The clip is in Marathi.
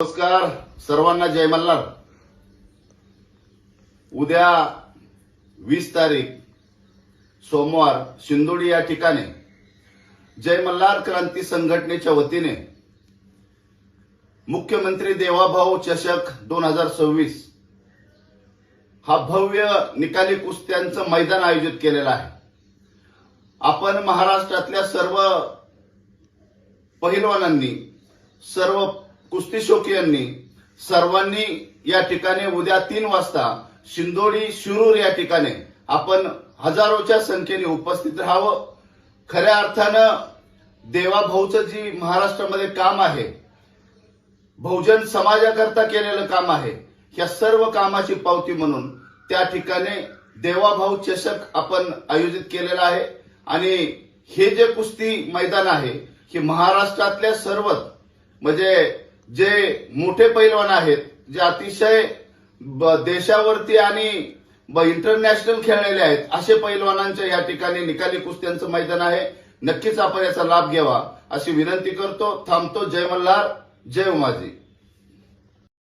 नमस्कार सर्वांना, जय मल्हार। उद्या 20 तारीख सोमवार शिंदोडी या ठिकाणी जय मल्हार क्रांती संघटनेच्या वतीने मुख्यमंत्री देवाभाऊ चषक 2026 हा भव्य निकाली कुस्त्यांचं मैदान आयोजित केलेलं आहे। आपण महाराष्ट्रातल्या सर्व पहिलवानांनी, सर्व कुस्ती शौकीयांनी सर्वांनी या ठिकाणी उद्या 3 वाजता शिंदोडी शिरूर या ठिकाणी आपण हजारोच्या संख्येने उपस्थित राहावं। खऱ्या अर्थानं देवाभाऊचं जी महाराष्ट्रामध्ये काम आहे, बहुजन समाजाकरता केलेलं काम आहे, या सर्व कामाची पावती म्हणून त्या ठिकाणी देवाभाऊ चषक आपण आयोजित केलेला आहे। आणि हे जे कुस्ती मैदान आहे हे महाराष्ट्रातल्या सर्वच म्हणजे जे मोठे पैलवान आहेत, जे अतिशय देशावरती आणि इंटरनॅशनल खेळलेले आहेत, असे पैलवानांच्या या ठिकाणी निकाली कुस्त्यांचं मैदान आहे। नक्कीच आपण याचा लाभ घ्यावा अशी विनंती करतो। थांबतो। जय मल्हार, जय उमाजी।